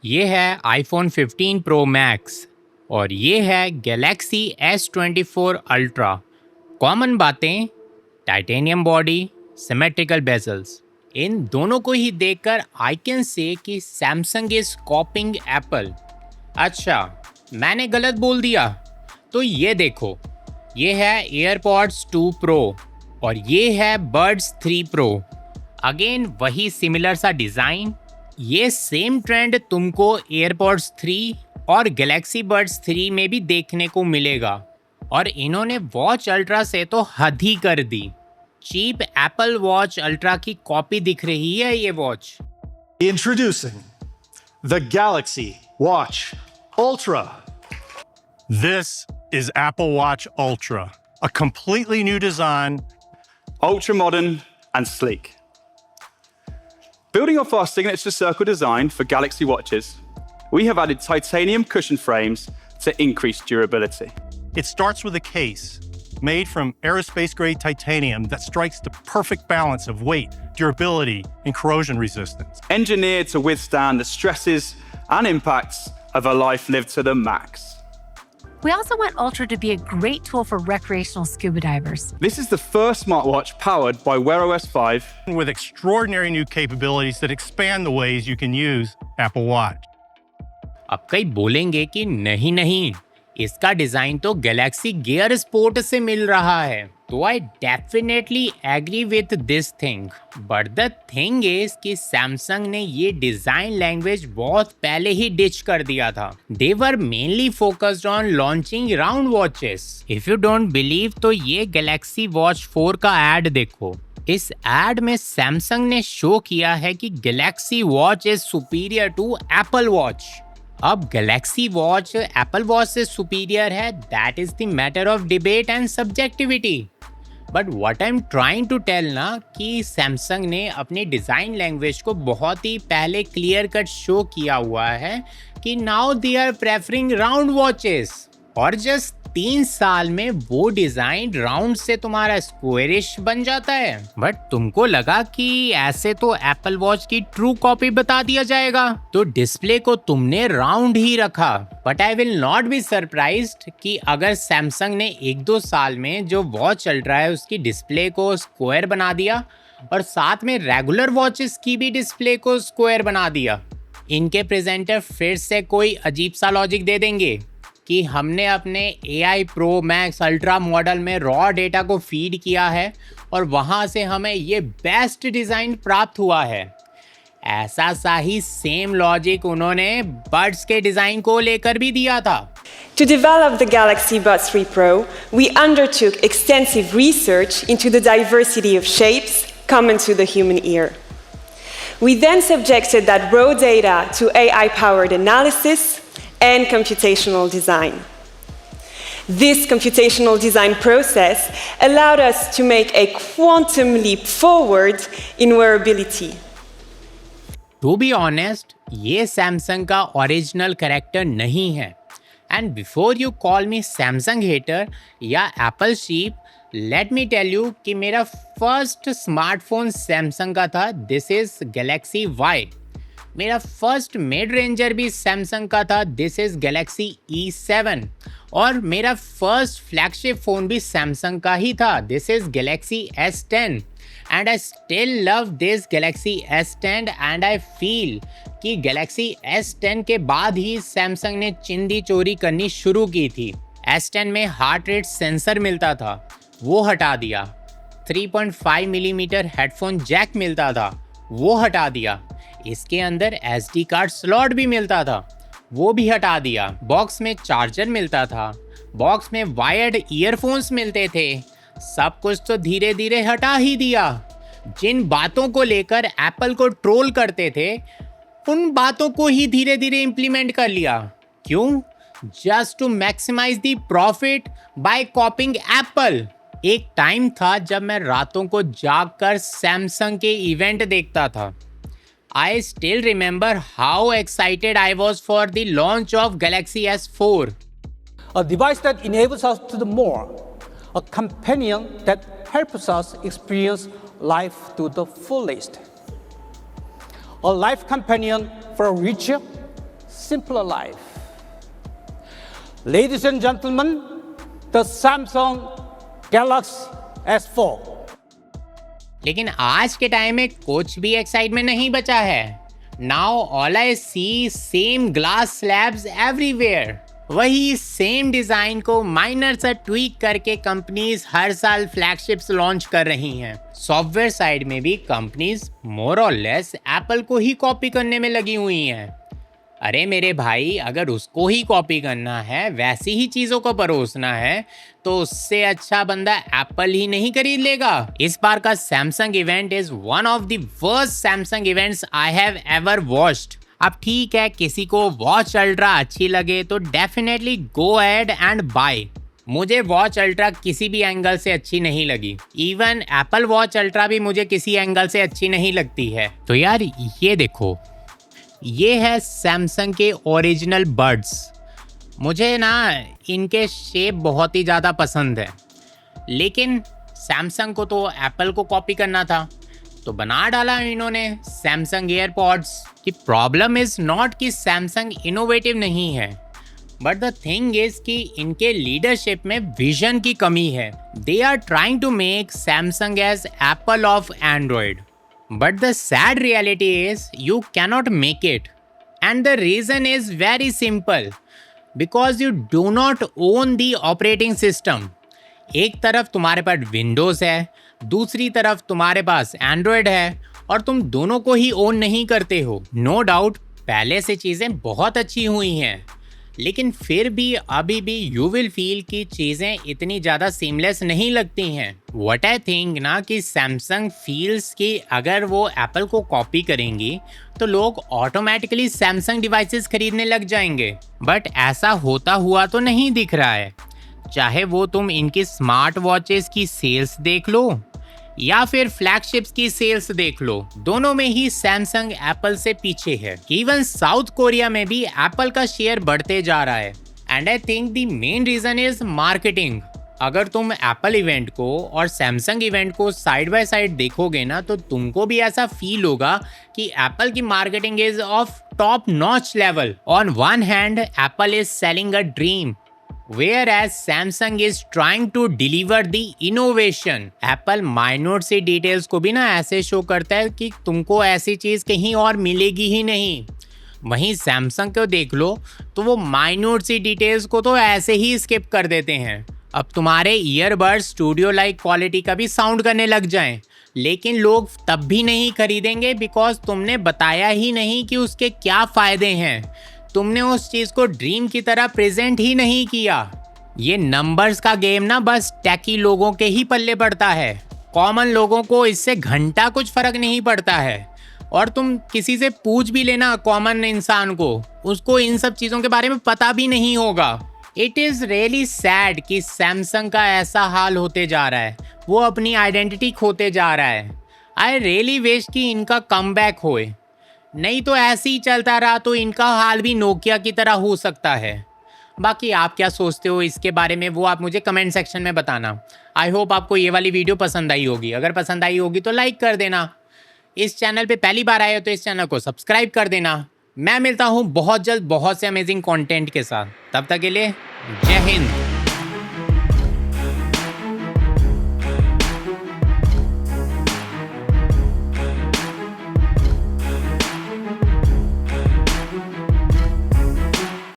ये है iPhone 15 Pro Max और ये है Galaxy S24 Ultra। कॉमन बातें, टाइटेनियम बॉडी, सिमेट्रिकल बेजल्स। इन दोनों को ही देखकर आई कैन से कि सैमसंग इज कॉपिंग एप्पल। अच्छा, मैंने गलत बोल दिया तो ये देखो, ये है एयरपॉड्स 2 Pro और ये है बड्स 3 Pro। अगेन वही सिमिलर सा डिज़ाइन। ये सेम ट्रेंड तुमको एयरपॉड्स 3 और गैलेक्सी बड्स 3 में भी देखने को मिलेगा। और इन्होंने वॉच अल्ट्रा से तो हद ही कर दी। चीप एप्पल वॉच अल्ट्रा की कॉपी दिख रही है ये watch. Introducing the Galaxy Watch Ultra. This is Apple Watch Ultra, a completely new design. Ultra modern and sleek. Building off our signature circle design for Galaxy watches, we have added titanium cushion frames to increase durability. It starts with a case made from aerospace-grade titanium that strikes the perfect balance of weight, durability, and corrosion resistance. Engineered to withstand the stresses and impacts of a life lived to the max. We also want Ultra to be a great tool for recreational scuba divers. This is the first smartwatch powered by Wear OS 5 With extraordinary new capabilities that expand the ways you can use Apple Watch. अब कई बोलेंगे कि नहीं नहीं, इसका design तो Galaxy gear sport से मिल रहा है। तो I definitely agree with this thing, but the thing is कि सैमसंग ने ये डिज़ाइन लैंग्वेज बहुत पहले ही डिच कर दिया था। They were mainly focused on launching round watches. If you don't believe तो ये गैलेक्सी वॉच 4 का एड देखो। इस एड में सैमसंग ने शो किया है कि Galaxy watch is superior to Apple watch. अब गैलेक्सी वॉच एप्पल वॉच से सुपीरियर है, that is the matter of debate and subjectivity. But what I am trying to tell ना कि सैमसंग ने अपनी डिज़ाइन लैंग्वेज को बहुत ही पहले क्लियर कट शो किया हुआ है कि now they are preferring round watches. और जस्ट 3 साल में वो डिज़ाइन राउंड से तुम्हारा स्क्वायरिश बन जाता है। बट तुमको लगा कि ऐसे तो एप्पल वॉच की ट्रू कॉपी बता दिया जाएगा, तो डिस्प्ले को तुमने राउंड ही रखा। But I will not be surprised कि अगर सैमसंग ने 1-2 साल में जो वॉच चल रहा है उसकी डिस्प्ले को स्क्वायर बना दिया और साथ में रेगुलर वॉचेस की भी डिस्प्ले को स्क्वायर बना दिया। इनके प्रेजेंटर फिर से कोई अजीब सा लॉजिक दे देंगे कि हमने अपने AI Pro Max Ultra model में रॉ डेटा को फीड किया है और वहाँ से हमें ये बेस्ट डिज़ाइन प्राप्त हुआ है। ऐसा सा ही सेम लॉजिक उन्होंने बड्स के डिज़ाइन को लेकर भी दिया था। To develop the Galaxy Buds 3 Pro, we undertook extensive research into the diversity of shapes common to the human ear. We then subjected that raw data to AI-powered analysis and computational design. This computational design process allowed us to make a quantum leap forward in wearability. To be honest, ये Samsung का original character नहीं है। And before you call me Samsung hater या Apple sheep, let me tell you कि मेरा first smartphone Samsung का था। This is Galaxy Y। मेरा फर्स्ट मिड रेंजर भी सैमसंग का था। This is Galaxy E7। और मेरा फर्स्ट फ्लैगशिप फ़ोन भी सैमसंग का ही था। This is Galaxy S10 and I still love this Galaxy S10 and I feel कि गैलेक्सी S10 के बाद ही सैमसंग ने चिंदी चोरी करनी शुरू की थी। S10 में हार्ट रेट सेंसर मिलता था, वो हटा दिया। 3.5 मिलीमीटर हेडफोन जैक मिलता था, वो हटा दिया। इसके अंदर SD कार्ड स्लॉट भी मिलता था, वो भी हटा दिया। बॉक्स में चार्जर मिलता था, बॉक्स में वायर्ड ईयरफोन्स मिलते थे। सब कुछ तो धीरे धीरे हटा ही दिया। जिन बातों को लेकर एप्पल को ट्रोल करते थे, उन बातों को ही धीरे धीरे इम्प्लीमेंट कर लिया। क्यों? Just to maximise the profit by copying Apple. एक टाइम था जब मैं रातों को जागकर सैमसंग के इवेंट देखता था। I still remember how excited I was for the launch of Galaxy S4. A device that enables us to do more, a companion that helps us experience life to the fullest. A life companion for a richer, simpler life. Ladies and gentlemen, the Samsung Galaxy S4. लेकिन आज के time में कुछ भी excitement नहीं बचा है. Now all I see same glass slabs everywhere. वही सेम डिजाइन को माइनर सा ट्वीक करके कंपनीज हर साल फ्लैगशिप्स लॉन्च कर रही हैं. सॉफ्टवेयर साइड में भी कंपनीज मोर और लेस एप्पल को ही कॉपी करने में लगी हुई हैं. अरे मेरे भाई, अगर उसको ही कॉपी करना है, वैसी ही चीज़ों को परोसना है, तो उससे अच्छा बंदा एप्पल ही नहीं खरीद लेगा. इस बार का Samsung event is one of the worst Samsung events I have ever watched. अब ठीक है, किसी को वॉच अल्ट्रा अच्छी लगे तो definitely go ahead and buy. मुझे वॉच अल्ट्रा किसी भी एंगल से अच्छी नहीं लगी. इवन एप्पल वॉच अल्ट्रा भी मुझे किसी एंगल से अच्छी नहीं लगती है. तो यार ये देखो, ये है सैमसंग के ओरिजिनल बड्स. मुझे ना इनके शेप बहुत ही ज़्यादा पसंद है, लेकिन सैमसंग को तो एप्पल को कॉपी करना था, तो बना डाला इन्होंने सैमसंग एयरपॉड्स. की प्रॉब्लम इज़ नॉट कि सैमसंग इनोवेटिव नहीं है, बट द थिंग इज कि इनके लीडरशिप में विजन की कमी है. They are trying to make Samsung as Apple of Android. But the sad reality is you cannot make it. And the reason is very simple. Because you do not own the operating system. एक तरफ तुम्हारे पास Windows है, दूसरी तरफ तुम्हारे पास Android है, और तुम दोनों को ही ओन नहीं करते हो. नो डाउट पहले से चीज़ें बहुत अच्छी हुई हैं, लेकिन फिर भी अभी भी यू विल फील कि चीज़ें इतनी ज़्यादा सीमलेस नहीं लगती हैं. व्हाट आई थिंक ना कि सैमसंग फील्स कि अगर वो एप्पल को कॉपी करेंगी तो लोग ऑटोमेटिकली सैमसंग डिवाइसेस खरीदने लग जाएंगे. बट ऐसा होता हुआ तो नहीं दिख रहा है. चाहे वो तुम इनकी स्मार्ट वॉचेस की सेल्स देख लो या फिर फ्लैगशिप्स की सेल्स देख लो, दोनों में ही सैमसंग एप्पल से पीछे है. इवन साउथ कोरिया में भी एप्पल का शेयर बढ़ते जा रहा है. And I think the main reason is marketing. अगर तुम एप्पल इवेंट को और सैमसंग इवेंट को साइड बाय साइड देखोगे ना, तो तुमको भी ऐसा फील होगा कि एप्पल की marketing is of top notch level. On one hand Apple is selling a dream, whereas Samsung is trying to deliver the innovation. Apple minute सी डिटेल्स को भी ना ऐसे शो करता है कि तुमको ऐसी चीज़ कहीं और मिलेगी ही नहीं. वहीं Samsung को देख लो तो वो माइन्यूट सी डिटेल्स को तो ऐसे ही स्किप कर देते हैं. अब तुम्हारे ईयरबड्स स्टूडियो लाइक क्वालिटी का भी साउंड करने लग जाएं, लेकिन लोग तब भी नहीं खरीदेंगे बिकॉज तुमने बताया ही नहीं कि उसके क्या फ़ायदे हैं. तुमने उस चीज़ को ड्रीम की तरह प्रेजेंट ही नहीं किया. ये नंबर्स का गेम ना बस टैकी लोगों के ही पल्ले पड़ता है. कॉमन लोगों को इससे घंटा कुछ फर्क नहीं पड़ता है. और तुम किसी से पूछ भी लेना कॉमन इंसान को, उसको इन सब चीज़ों के बारे में पता भी नहीं होगा. इट इज़ रियली सैड कि सैमसंग का ऐसा हाल होते जा रहा है. वो अपनी आइडेंटिटी खोते जा रहा है. आई रियली विश कि इनका कमबैक होए, नहीं तो ऐसे ही चलता रहा तो इनका हाल भी नोकिया की तरह हो सकता है. बाकी आप क्या सोचते हो इसके बारे में, वो आप मुझे कमेंट सेक्शन में बताना. आई होप आपको ये वाली वीडियो पसंद आई होगी. अगर पसंद आई होगी तो लाइक कर देना. इस चैनल पे पहली बार आए हो तो इस चैनल को सब्सक्राइब कर देना. मैं मिलता हूँ बहुत जल्द बहुत से अमेजिंग कंटेंट के साथ. तब तक के लिए जय हिंद.